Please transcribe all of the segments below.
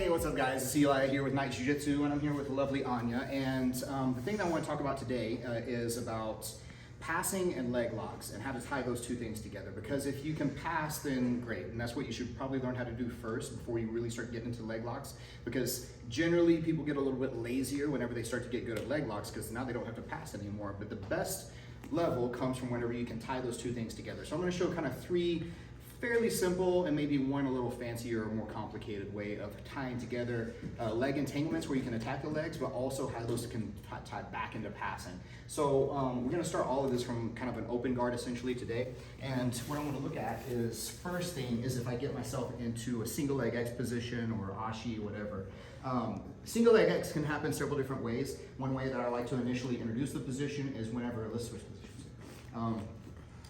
Hey, what's up guys? It's Eli here with Night Jiu-Jitsu, and I'm here with the lovely Anya. And the thing that I want to talk about today is about passing and leg locks and how to tie those two things together. Because if you can pass, then great. And that's what you should probably learn how to do first before you really start getting into leg locks. Because generally people get a little bit lazier whenever they start to get good at leg locks, because now they don't have to pass anymore. But the best level comes from whenever you can tie those two things together. So I'm going to show kind of three fairly simple and maybe one a little fancier or more complicated way of tying together leg entanglements where you can attack the legs, but also how those can tie back into passing. So we're going to start all of this from kind of an open guard essentially today. And what I want to look at is, first thing is if I get myself into a single leg X position or ashi, whatever. Single leg X can happen several different ways. One way that I like to initially introduce the position is whenever, let's switch positions.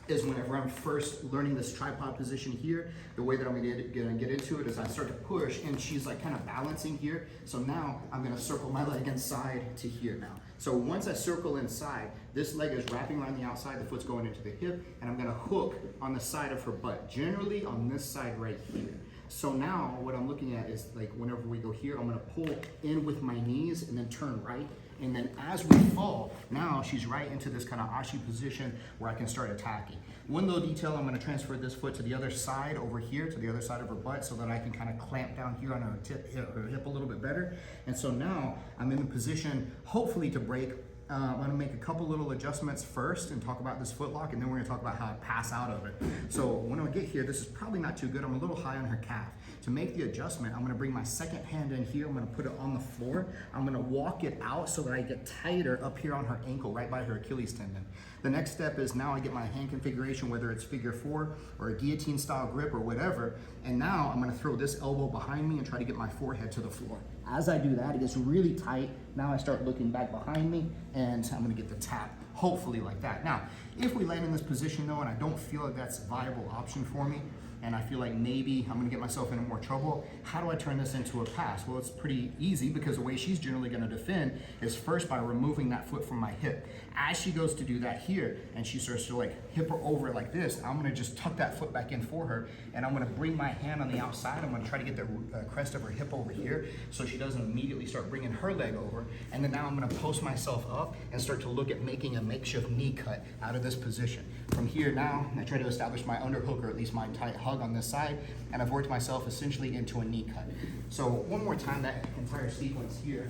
Is whenever I'm first learning this tripod position here, the way that I'm gonna get into it is I start to push and she's like kind of balancing here. So now I'm gonna circle my leg inside to here now. So once I circle inside, this leg is wrapping around the outside, the foot's going into the hip, and I'm gonna hook on the side of her butt, generally on this side right here. So now what I'm looking at is like whenever we go here, I'm gonna pull in with my knees and then turn right. And then as we fall, now she's right into this kind of ashi position where I can start attacking. One little detail, I'm gonna transfer this foot to the other side over here, to the other side of her butt, so that I can kind of clamp down here on her hip a little bit better. And so now I'm in the position, hopefully to break. I'm gonna make a couple little adjustments first and talk about this foot lock, and then we're gonna talk about how to pass out of it. So when I get here, this is probably not too good. I'm a little high on her calf. To make the adjustment, I'm gonna bring my second hand in here. I'm gonna put it on the floor. I'm gonna walk it out so that I get tighter up here on her ankle, right by her Achilles tendon. The next step is now I get my hand configuration, whether it's figure 4 or a guillotine style grip or whatever. And now I'm gonna throw this elbow behind me and try to get my forehead to the floor. As I do that, it gets really tight. Now I start looking back behind me and I'm gonna get the tap, hopefully like that. Now, if we land in this position though, and I don't feel like that's a viable option for me, and I feel like maybe I'm gonna get myself into more trouble, how do I turn this into a pass? Well, it's pretty easy, because the way she's generally gonna defend is first by removing that foot from my hip. As she goes to do that here, and she starts to like hip her over like this, I'm gonna just tuck that foot back in for her, and I'm gonna bring my hand on the outside. I'm gonna try to get the crest of her hip over here, so she doesn't immediately start bringing her leg over. And then now I'm gonna post myself up and start to look at making a makeshift knee cut out of this position. From here now, I try to establish my underhook, or at least my tight hug on this side, and I've worked myself essentially into a knee cut. So one more time, that entire sequence here,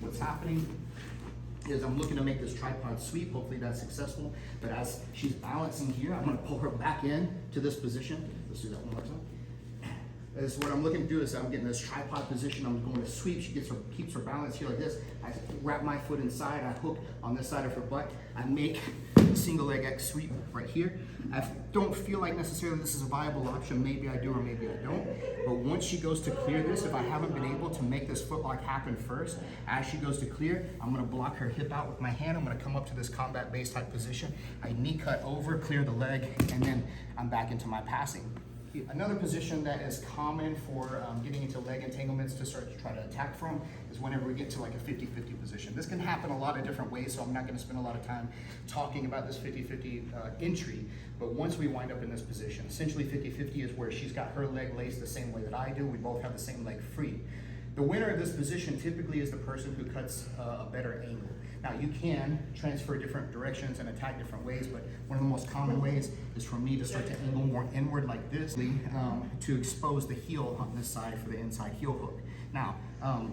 what's happening is I'm looking to make this tripod sweep. Hopefully that's successful. But as she's balancing here, I'm gonna pull her back in to this position. Let's do that one more time. Is what I'm looking to do is I'm getting this tripod position. I'm going to sweep. She keeps her balance here like this. I wrap my foot inside. I hook on this side of her butt. I make a single leg X sweep right here. I don't feel like necessarily this is a viable option. Maybe I do or maybe I don't. But once she goes to clear this, if I haven't been able to make this foot lock happen first, as she goes to clear, I'm going to block her hip out with my hand. I'm going to come up to this combat base type position. I knee cut over, clear the leg, and then I'm back into my passing. Another position that is common for getting into leg entanglements to start to try to attack from is whenever we get to like a 50-50 position. This can happen a lot of different ways, so I'm not going to spend a lot of time talking about this 50-50 entry. But once we wind up in this position, essentially 50-50 is where she's got her leg laced the same way that I do. We both have the same leg free. The winner of this position typically is the person who cuts a better angle. Now you can transfer different directions and attack different ways, but one of the most common ways is for me to start to angle more inward like this to expose the heel on this side for the inside heel hook. Now,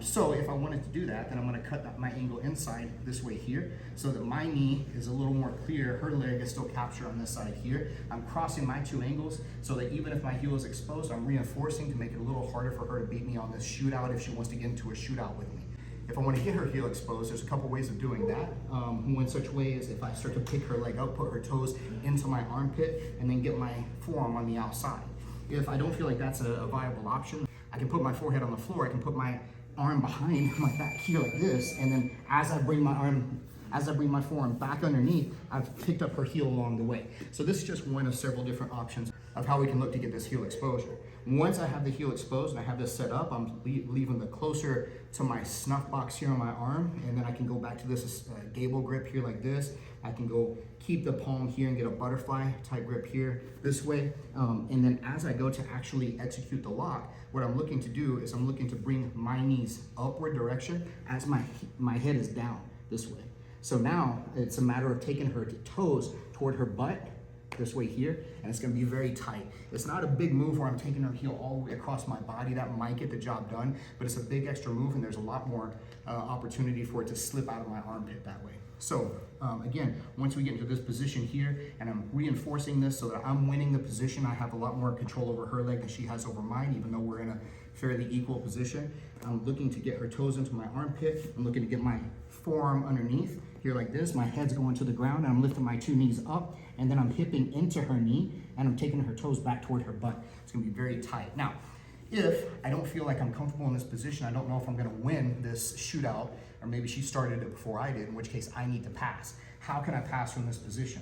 so if I wanted to do that, then I'm gonna cut my angle inside this way here so that my knee is a little more clear. Her leg is still captured on this side here. I'm crossing my two angles so that even if my heel is exposed, I'm reinforcing to make it a little harder for her to beat me on this shootout if she wants to get into a shootout with me. If I want to get her heel exposed, there's a couple ways of doing that. One such way is if I start to pick her leg up, put her toes into my armpit, and then get my forearm on the outside. If I don't feel like that's a viable option, I can put my forehead on the floor. I can put my arm behind my back here like this, and then as I bring my arm as I bring my forearm back underneath, I've picked up her heel along the way. So this is just one of several different options of how we can look to get this heel exposure. Once I have the heel exposed and I have this set up, I'm leaving the closer to my snuff box here on my arm, and then I can go back to this gable grip here like this. I can go keep the palm here and get a butterfly type grip here this way. And then as I go to actually execute the lock, what I'm looking to do is I'm looking to bring my knees upward direction as my head is down this way. So now it's a matter of taking her toes toward her butt this way here, and it's gonna be very tight. It's not a big move where I'm taking her heel all the way across my body. That might get the job done, but it's a big extra move, and there's a lot more opportunity for it to slip out of my armpit that way. So again, once we get into this position here, and I'm reinforcing this so that I'm winning the position, I have a lot more control over her leg than she has over mine, even though we're in a fairly equal position. I'm looking to get her toes into my armpit. I'm looking to get my forearm underneath here like this. My head's going to the ground, and I'm lifting my two knees up, and then I'm hipping into her knee, and I'm taking her toes back toward her butt. It's gonna be very tight. Now, if I don't feel like I'm comfortable in this position, I don't know if I'm gonna win this shootout, or maybe she started it before I did, in which case I need to pass. How can I pass from this position?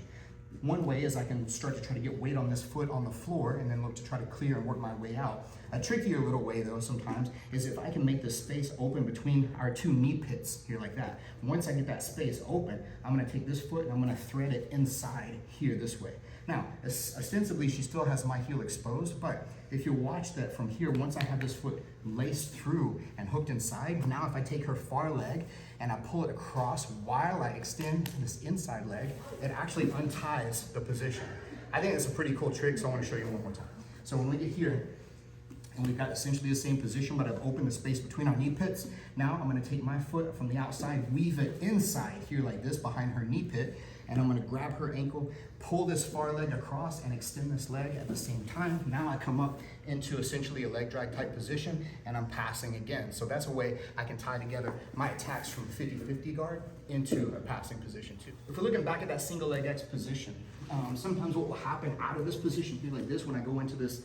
One way is I can start to try to get weight on this foot on the floor and then look to try to clear and work my way out. A trickier little way though sometimes is if I can make this space open between our two knee pits here like that. Once I get that space open, I'm gonna take this foot and I'm gonna thread it inside here this way. Now, ostensibly she still has my heel exposed, but if you watch that from here, once I have this foot laced through and hooked inside, now if I take her far leg and I pull it across while I extend this inside leg, it actually unties the position. I think it's a pretty cool trick, so I want to show you one more time. So when we get here, and we've got essentially the same position, but I've opened the space between our knee pits. Now I'm gonna take my foot from the outside, weave it inside here like this behind her knee pit, and I'm gonna grab her ankle, pull this far leg across and extend this leg at the same time. Now I come up into essentially a leg drag type position, and I'm passing again. So that's a way I can tie together my attacks from 50-50 guard into a passing position too. If we're looking back at that single leg X position, sometimes what will happen out of this position here like this when I go into this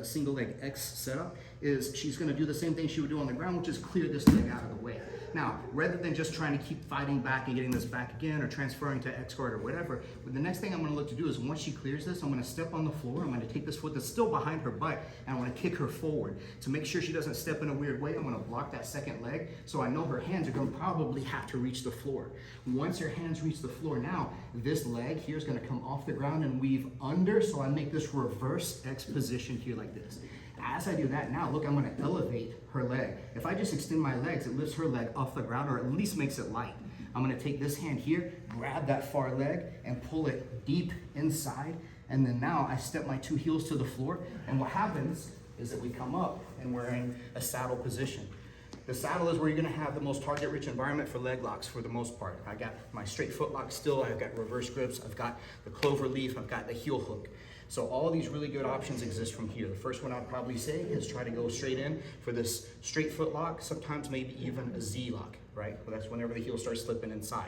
single leg X setup is she's gonna do the same thing she would do on the ground, which is clear this leg out of the way. Now, rather than just trying to keep fighting back and getting this back again or transferring to X guard or whatever, but the next thing I'm gonna look to do is once she clears this, I'm gonna step on the floor, I'm gonna take this foot that's still behind her butt, and I wanna kick her forward. To make sure she doesn't step in a weird way, I'm gonna block that second leg, so I know her hands are gonna probably have to reach the floor. Once her hands reach the floor now, this leg here is gonna come off the ground and weave under, so I make this reverse X position here like this. As I do that now, look, I'm gonna elevate her leg. If I just extend my legs, it lifts her leg off the ground or at least makes it light. I'm gonna take this hand here, grab that far leg and pull it deep inside. And then now I step my two heels to the floor. And what happens is that we come up and we're in a saddle position. The saddle is where you're gonna have the most target-rich environment for leg locks for the most part. I got my straight foot lock still, I've got reverse grips, I've got the clover leaf, I've got the heel hook. So all these really good options exist from here. The first one I'd probably say is try to go straight in for this straight foot lock, sometimes maybe even a Z lock, right? Well, that's whenever the heel starts slipping inside.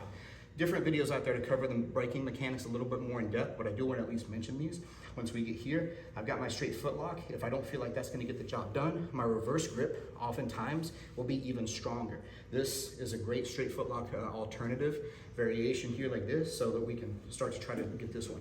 Different videos out there to cover the breaking mechanics a little bit more in depth, but I do want to at least mention these. Once we get here, I've got my straight foot lock. If I don't feel like that's going to get the job done, my reverse grip oftentimes will be even stronger. This is a great straight foot lock alternative variation here like this, so that we can start to try to get this one.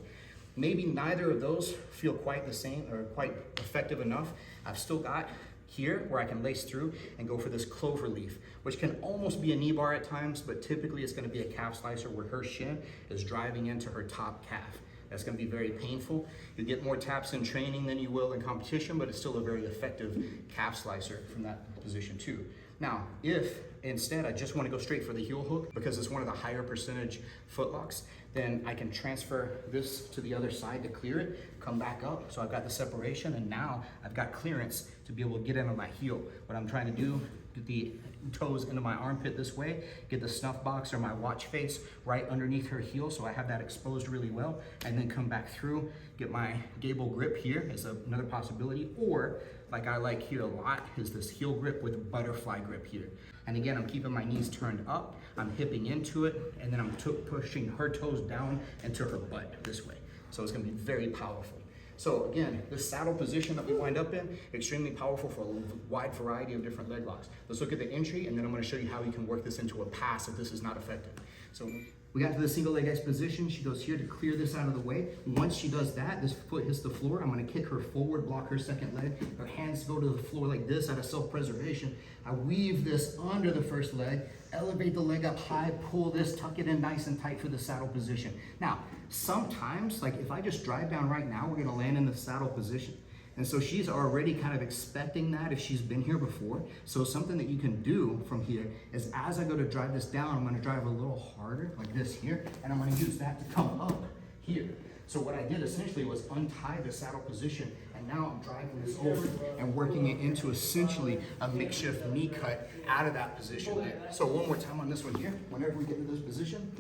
Maybe neither of those feel quite the same or quite effective enough. I've still got here where I can lace through and go for this clover leaf, which can almost be a knee bar at times, but typically it's gonna be a calf slicer where her shin is driving into her top calf. That's gonna be very painful. You get more taps in training than you will in competition, but it's still a very effective calf slicer from that position too. Now, if instead I just want to go straight for the heel hook because it's one of the higher percentage foot locks, then I can transfer this to the other side to clear it, come back up. So I've got the separation, and now I've got clearance to be able to get in on my heel. What I'm trying to do, get the toes into my armpit this way, get the snuff box or my watch face right underneath her heel so I have that exposed really well, and then come back through, get my gable grip here is another possibility, or like I like here a lot is this heel grip with butterfly grip here. And again, I'm keeping my knees turned up, I'm hipping into it, and then I'm pushing her toes down into her butt this way. So it's gonna be very powerful. So again, this saddle position that we wind up in, extremely powerful for a wide variety of different leg locks. Let's look at the entry, and then I'm gonna show you how you can work this into a pass if this is not effective. So we got to the single leg exposition. She goes here to clear this out of the way. Once she does that, this foot hits the floor. I'm gonna kick her forward, block her second leg. Her hands go to the floor like this out of self-preservation. I weave this under the first leg, elevate the leg up high, pull this, tuck it in nice and tight for the saddle position. Now, sometimes, like if I just drive down right now, we're gonna land in the saddle position. And so she's already kind of expecting that if she's been here before. So something that you can do from here is as I go to drive this down, I'm gonna drive a little harder like this here, and I'm gonna use that to come up here. So what I did essentially was untie the saddle position, and now I'm driving this over and working it into essentially a makeshift knee cut out of that position there. So one more time on this one here. Whenever we get to this position,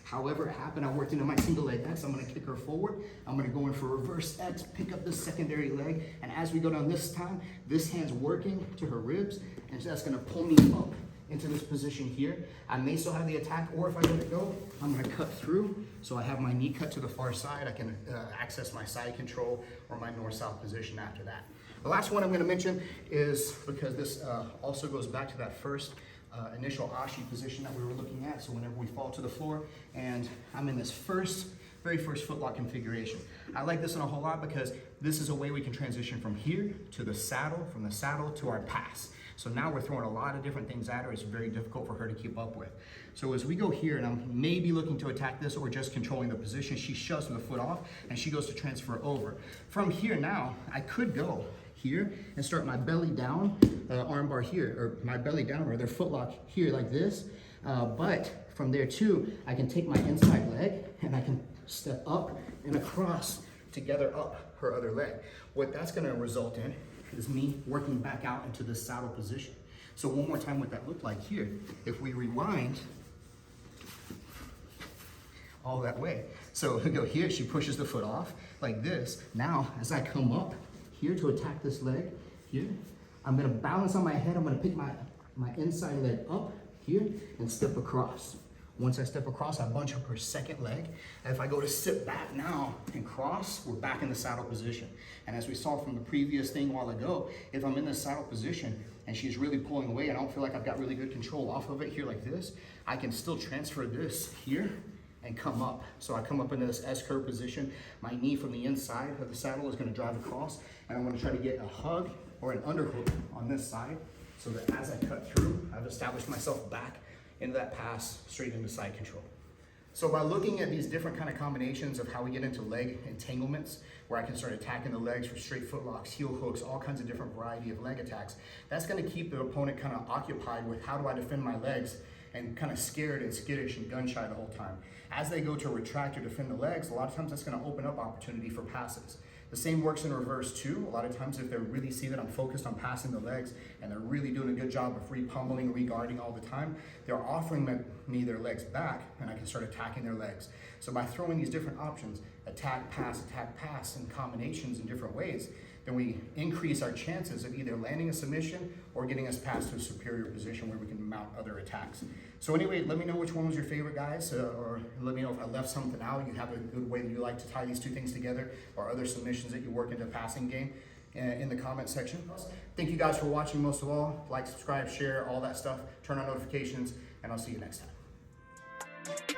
however it happened, I worked into my single leg X. I'm gonna kick her forward. I'm gonna go in for reverse X, pick up the secondary leg. And as we go down this time, this hand's working to her ribs, and that's gonna pull me up into this position here. I may still have the attack, or if I let it go, I'm gonna cut through. So I have my knee cut to the far side. I can access my side control or my north-south position after that. The last one I'm gonna mention is, because this also goes back to that first initial ashi position that we were looking at. So whenever we fall to the floor, and I'm in this very first footlock configuration. I like this one a whole lot because this is a way we can transition from here to the saddle, from the saddle to our pass. So now we're throwing a lot of different things at her. It's very difficult for her to keep up with. So as we go here, and I'm maybe looking to attack this or just controlling the position, she shoves the foot off and she goes to transfer over. From here now, I could go here and start my belly down arm bar here, or my belly down, or their footlock here like this. But from there too, I can take my inside leg and I can step up and across to gather up her other leg. What that's gonna result in is me working back out into the saddle position. So one more time what that looked like here. If we rewind all that way. So we go here, she pushes the foot off like this. Now, as I come up here to attack this leg here, I'm gonna balance on my head. I'm gonna pick my inside leg up here and step across. Once I step across, I bunch up her second leg. And if I go to sit back now and cross, we're back in the saddle position. And as we saw from the previous thing a while ago, if I'm in the saddle position and she's really pulling away and I don't feel like I've got really good control off of it here like this, I can still transfer this here and come up. So I come up into this S-curve position. My knee from the inside of the saddle is gonna drive across, and I'm gonna try to get a hug or an underhook on this side so that as I cut through, I've established myself back into that pass straight into side control. So by looking at these different kind of combinations of how we get into leg entanglements, where I can start attacking the legs for straight foot locks, heel hooks, all kinds of different variety of leg attacks, that's gonna keep the opponent kind of occupied with how do I defend my legs and kind of scared and skittish and gun shy the whole time. As they go to retract or defend the legs, a lot of times that's gonna open up opportunity for passes. The same works in reverse too. A lot of times if they really see that I'm focused on passing the legs and they're really doing a good job of re-pummeling, re-guarding all the time, they're offering me their legs back and I can start attacking their legs. So by throwing these different options, attack, pass, in combinations in different ways, then we increase our chances of either landing a submission or getting us past to a superior position where we can mount other attacks. So anyway, let me know which one was your favorite, guys, or let me know if I left something out. You have a good way that you like to tie these two things together, or other submissions that you work into a passing game in the comment section. Thank you guys for watching most of all. Like, subscribe, share, all that stuff. Turn on notifications, and I'll see you next time.